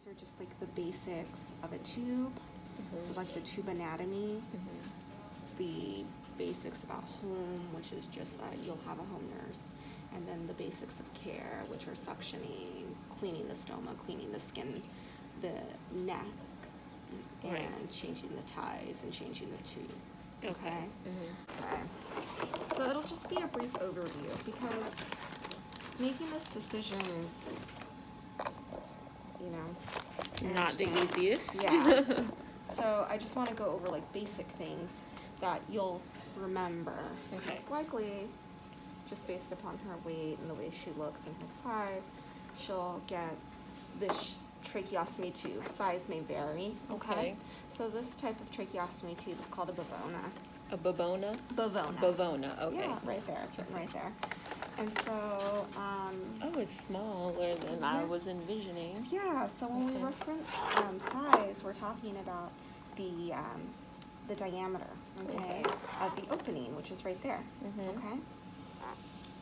These are just like the basics of a tube. So like the tube anatomy, the basics about home, which is just that you'll have a home nurse, and then the basics of care, which are suctioning, cleaning the stoma, cleaning the skin, the neck, and changing the ties and changing the tube. Okay? Okay. So it'll just be a brief overview because making this decision is, you know, not the easiest. Yeah. So I just want to go over like basic things that you'll remember. Okay. Most likely, just based upon her weight and the way she looks and her size, she'll get this tracheostomy tube. Size may vary. Okay. So this type of tracheostomy tube is called a bavona. A bavona? Bavona. Bavona, okay. Yeah, right there. It's written right there. And so, oh, it's smaller than I was envisioning. yeah, so when we reference size, we're talking about the diameter, okay, of the opening, which is right there, okay?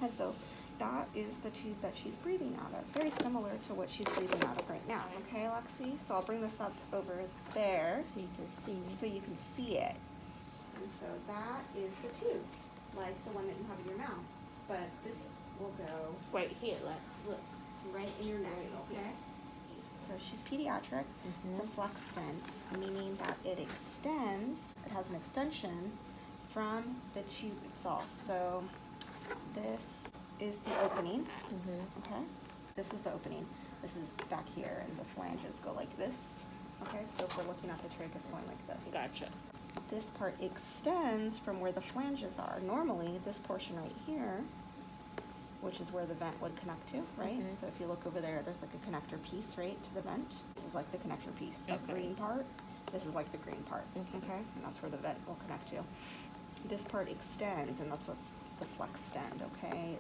And so that is the tube that she's breathing out of, very similar to what she's breathing out of right now, okay, Lexi? So I'll bring this up over there So you can see. so you can see it. And so that is the tube, like the one that you have in your mouth. But this will go Right here, Lex, look. right in your neck, okay? So she's pediatric. It's a flex stent, meaning that it extends, it has an extension from the tube itself. So this is the opening, okay? This is the opening. This is back here, and the flanges go like this, okay? So if we're looking at the trach, it's going like this. Gotcha. This part extends from where the flanges are. Normally, this portion right here, which is where the vent would connect to, right? So if you look over there, there's like a connector piece, right, to the vent. This is like the connector piece. That green part, this is like the green part, okay? And that's where the vent will connect to. This part extends, and that's what's the flex stent, okay?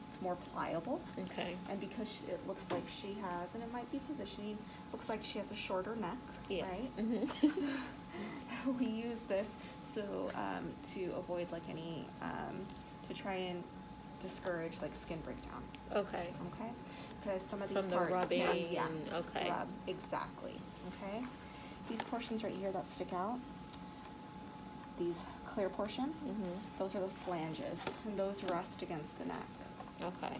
It's more pliable. Okay. And because it looks like she has, and it might be positioning, looks like she has a shorter neck, right? We use this so to avoid like any, to try and discourage like skin breakdown. Okay. Okay? Because some of these From the parts rubbing can, okay. rub. Exactly. Okay? These portions right here that stick out, these clear portion, those are the flanges, and those rest against the neck. Okay.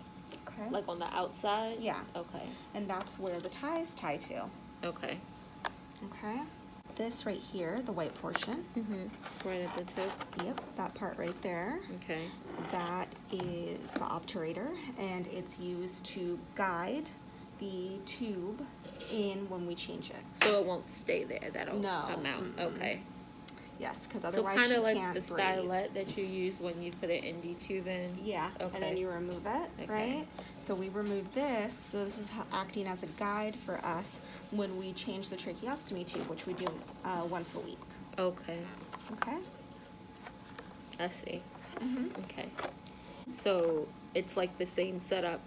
Okay? Like on the outside? Yeah. Okay. And that's where the ties tie to. Okay. Okay? This right here, the white portion. Right at the tip? Yep, that part right there. Okay. That is the obturator, and it's used to guide the tube in when we change it. So it won't stay there, that'll No. come out. Okay. Yes, because So otherwise kind she of like can't the breathe. stylet that you use when you put an ND tube in? Yeah, and then Okay. you remove it, right? So we remove this, so this is acting as a guide for us when we change the tracheostomy tube, which we do once a week. Okay. Okay? I see. Okay. So it's like the same setup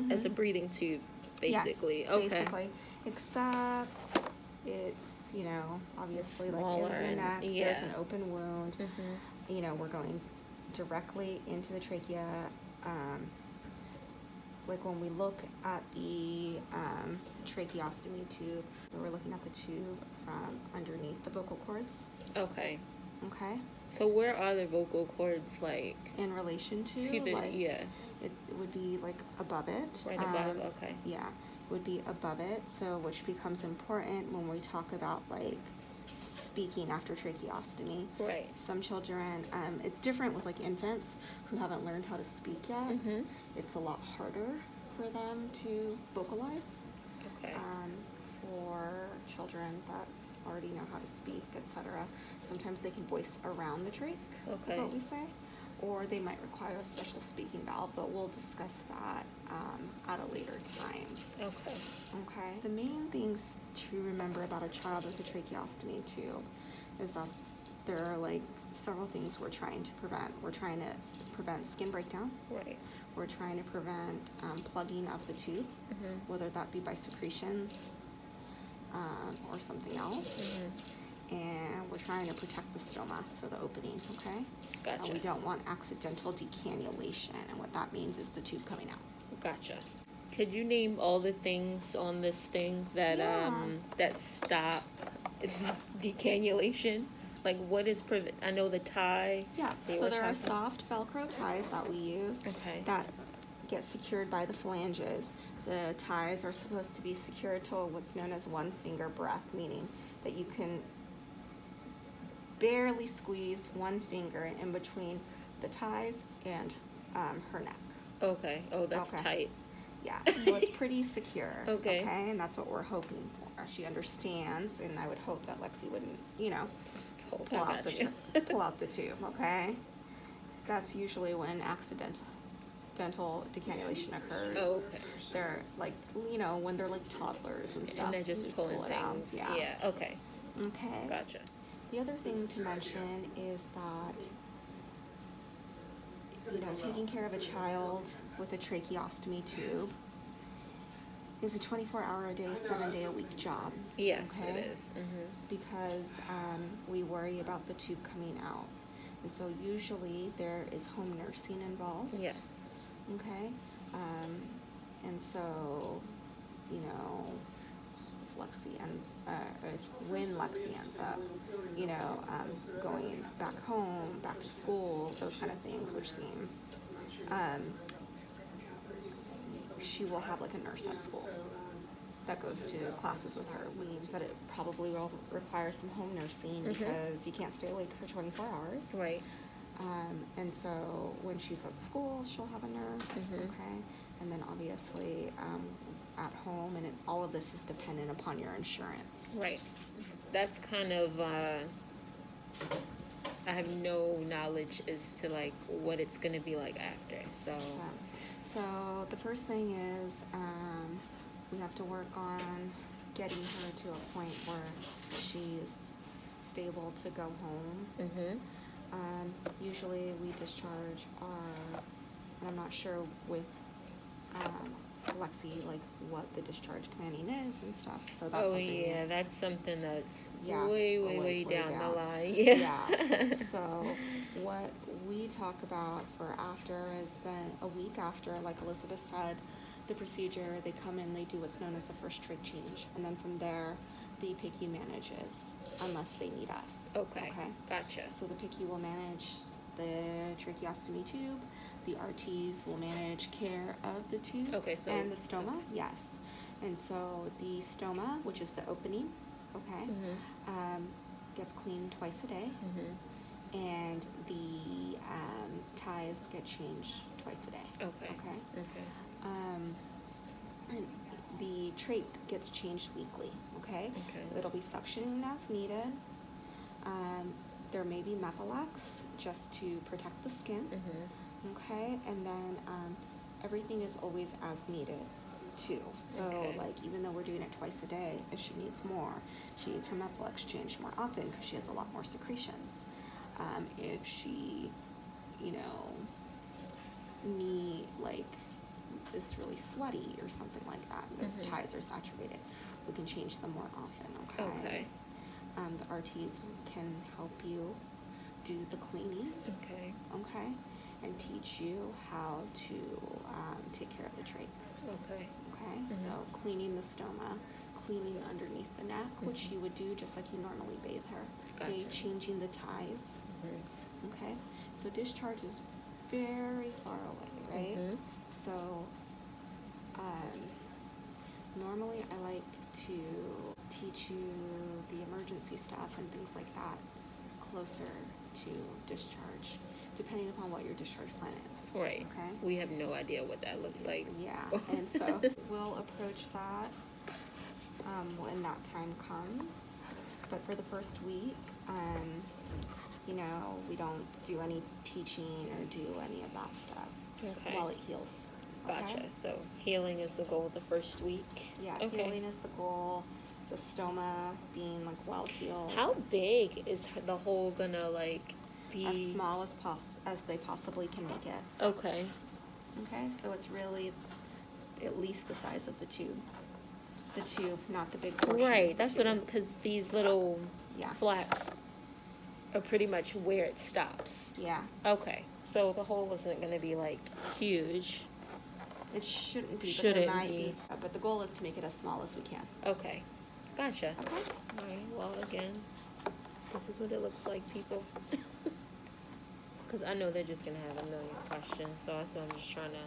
as a breathing tube, basically. Yes, okay. basically. Except it's, you know, obviously like Smaller in the and- neck, there's yeah. an open wound. You know, we're going directly into the trachea. Like when we look at the tracheostomy tube, we're looking at the tube from underneath the vocal cords. Okay. Okay? So where are the vocal cords, like? In relation to, The, like, yeah. it would be like above it. Right above, okay. Yeah, would be above it, so which becomes important when we talk about like speaking after tracheostomy. Right. Some children, it's different with like infants who haven't learned how to speak yet. It's a lot harder for them to vocalize. Okay. For children that already know how to speak, etc. Sometimes they can voice around the trach, is what we say. Or they might require a special speaking valve, but we'll discuss that at a later time. Okay. Okay. The main things to remember about a child with a tracheostomy too is that there are like several things we're trying to prevent. We're trying to prevent skin breakdown. Right. We're trying to prevent plugging of the tube, whether that be by secretions or something else. And we're trying to protect the stoma, so the opening, okay? Gotcha. We don't want accidental decannulation, and what that means is the tube coming out. Gotcha. could you name all the things on this thing that Yeah. that stop decannulation? Like, what is I know the tie. Yeah, they so were there are talking- soft Velcro ties that we use Okay. that get secured by the flanges. The ties are supposed to be secured to what's known as one finger breath, meaning that you can barely squeeze one finger in between the ties and her neck. Okay. Oh, that's Okay. tight. Yeah, so it's pretty secure. Okay. Okay, and that's what we're hoping for. She understands, and I would hope that Lexi wouldn't, Just pull pull I out got you. pull out the tube. Okay, that's usually when dental decannulation occurs. Oh, okay. They're like, when they're like toddlers and stuff. And they're just you pulling pull it out. things. Yeah. Okay. Okay. Gotcha. The other thing to mention is that, taking care of a child with a tracheostomy tube is a 24-hour-a-day, 7-day-a-week job. Yes, okay? it is. Because we worry about the tube coming out. And so usually there is home nursing involved. Yes. Okay? And so, if Lexi when Lexi ends up, going back home, back to school, those kind of things, which seem, she will have like a nurse at school that goes to classes with her. Means that it probably will require some home nursing because you can't stay awake for 24 hours. Right. And so when she's at school, she'll have a nurse, okay? And then obviously at home, and all of this is dependent upon your insurance. Right. That's kind of, I have no knowledge as to like what it's going to be like after. So the first thing is we have to work on getting her to a point where she's stable to go home. Usually we discharge and I'm not sure with Lexi, like what the discharge planning is and stuff. So that's something. That's something that's Yeah, way down the line. Yeah. So what we talk about for after is then a week after, like Elizabeth said, the procedure, they come in, they do what's known as the first trach change, and then from there, the PICU manages unless they need us. Okay. Gotcha. So the PICU will manage the tracheostomy tube. The RTs will manage care of the tube and the stoma. Yes. And so the stoma, which is the opening, gets cleaned twice a day. And the ties get changed twice a day. Okay. And the trach gets changed weekly. Okay. It'll be suctioning as needed. There may be Methalex just to protect the skin. Okay, and then everything is always as needed too. So like even though we're doing it twice a day, if she needs more, she needs her Methalex changed more often because she has a lot more secretions. If she, is really sweaty or something like that, and those ties are saturated, we can change them more often. Okay. The RTs can help you do the cleaning. Okay. And teach you how to take care of the trach. Okay. So cleaning the stoma, cleaning underneath the neck, which you would do just like you normally bathe her. Gotcha. Changing the ties. Okay. So discharge is very far away, right? So normally I like to teach you the emergency stuff and things like that closer to discharge, depending upon what your discharge plan is. Right. Okay. We have no idea what that looks like. Yeah. And so we'll approach that when that time comes. But for the first week, we don't do any teaching or do any of that stuff while it heals. Gotcha. So healing is the goal the first week. Yeah. Healing is the goal. The stoma being like well healed. How big is the hole gonna be? As small as they possibly can make it. Okay. So it's really at least the size of the tube. The tube, not the big portion. Right. That's what because these little flaps are pretty much where it stops. Yeah. Okay. So the hole isn't gonna be huge. It shouldn't be, but Shouldn't there might be. be. But the goal is to make it as small as we can. Okay. Gotcha. Okay. All right. Well, again, this is what it looks like, people. Because I know they're just going to have a million questions. So that's why I'm just trying to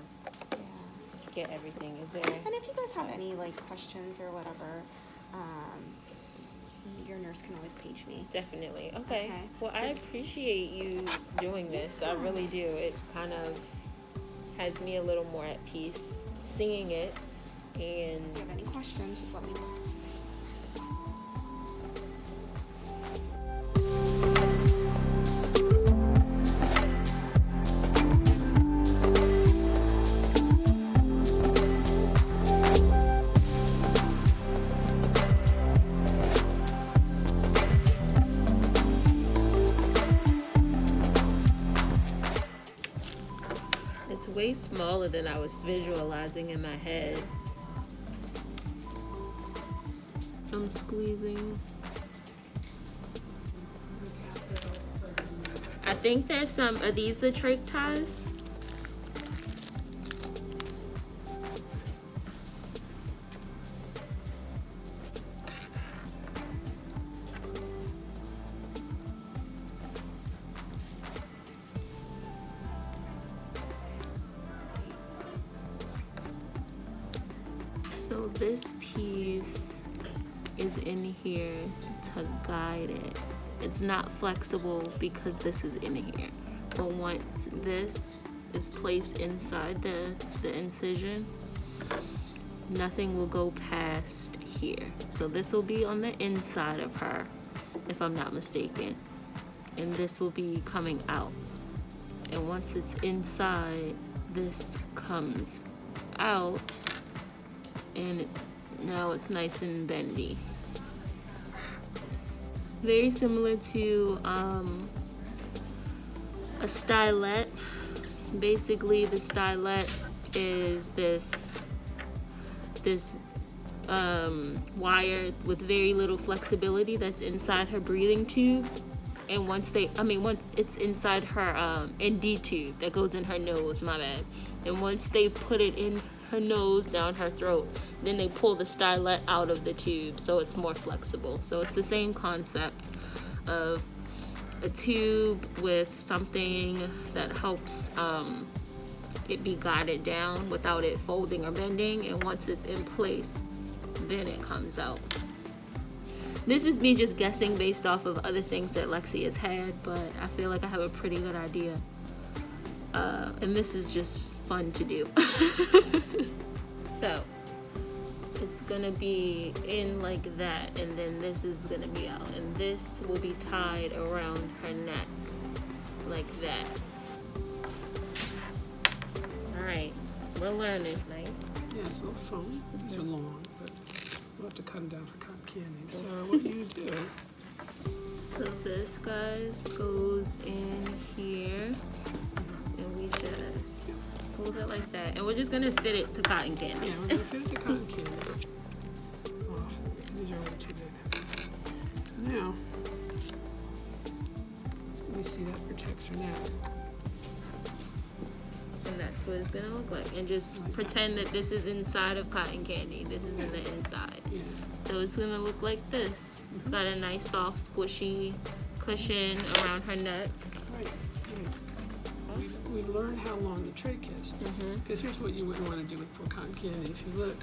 Yeah. get everything. Is there... And if you guys have any like questions or whatever, your nurse can always page me. Definitely. Okay. Okay. Well, I appreciate you doing this. I really do. It kind of has me a little more at peace seeing it. And If you have any questions, just let me know. it's way smaller than I was visualizing in my head. I'm squeezing. I think there's some, are these the trach ties? So this piece is in here to guide it. It's not flexible because this is in here. But once this is placed inside the incision, nothing will go past here. So this will be on the inside of her, if I'm not mistaken. And this will be coming out. And once it's inside, this comes out. And now it's nice and bendy. Very similar to a stylet. Basically, the stylet is this wire with very little flexibility that's inside her breathing tube. And once it's inside her ND tube that goes in her nose, my bad. And once they put it in her nose, down her throat, then they pull the stylet out of the tube so it's more flexible. So it's the same concept of a tube with something that helps it be guided down without it folding or bending, and once it's in place, then it comes out. This is me just guessing based off of other things that Lexi has had, but I feel like I have a pretty good idea. And this is just fun to do. So it's gonna be in like that, and then this is gonna be out, and this will be tied around her neck like that. All right, we're learning. Nice. Yeah, it's no phone. These are long, but we'll have to cut them down for cotton candy. So what do you do? So this, guys, goes in here, and we just hold it like that, and we're just gonna fit it to cotton candy. Yeah, we're gonna fit it to cotton candy. Oh, these are way too big. Now, let me see, that protects her neck. And that's what it's gonna look like. And just Like pretend that this is inside of cotton candy. This is in the inside. Yeah. So it's gonna look like this. It's got a nice soft squishy cushion around her neck. Right. We learned how long the trach is. Because here's what you wouldn't want to do with cotton candy. If you look,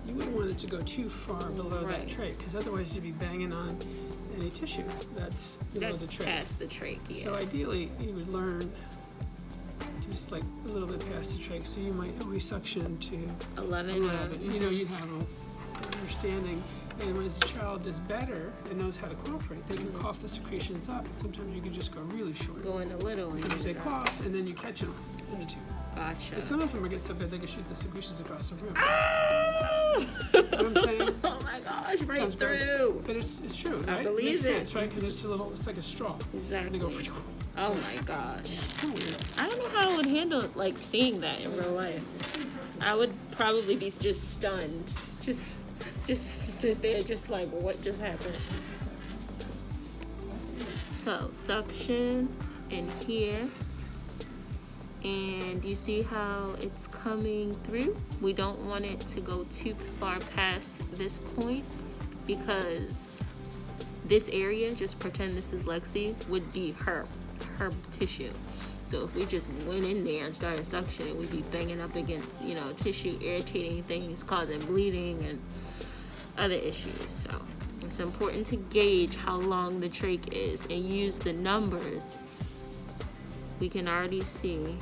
you wouldn't want it to go too far below that Right. trach, because otherwise you'd be banging on any tissue that's below That's the trach. past the trach, yeah. So ideally, you would learn just like a little bit past the trach. So you might always suction to 11. 11. You know, you'd have an understanding. And when the child is better and knows how to cooperate, they can cough the secretions up. And sometimes you can just go really short. Going a little. And You say cough, and then you catch them in the tube. Gotcha. And some of them get so bad they can shoot the secretions across the room. Ah! You know what I'm saying? Oh my gosh, right Sounds gross. through. But it's true, right? I believe Makes it. sense, right? Because it's like a straw. Exactly. And they go, Oh my gosh. kind of weird. I don't know how I would handle like seeing that in real life. I would probably be just stunned. Just sit there just like, what just happened? So suction in here, And you see how it's coming through? We don't want it to go too far past this point, because this area, just pretend this is Lexi, would be her tissue. So if we just went in there and started suctioning, we'd be banging up against, tissue, irritating things, causing bleeding and other issues. So it's important to gauge how long the trach is and use the numbers. We can already see.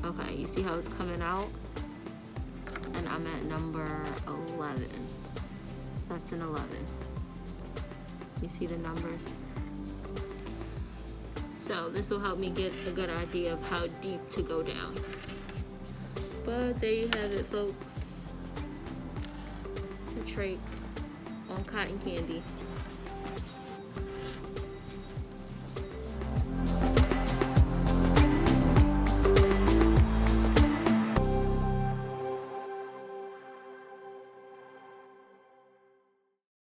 Okay, you see how it's coming out? And I'm at number 11. That's an 11. You see the numbers? So this will help me get a good idea of how deep to go down. But there you have it, folks. The trach on cotton candy.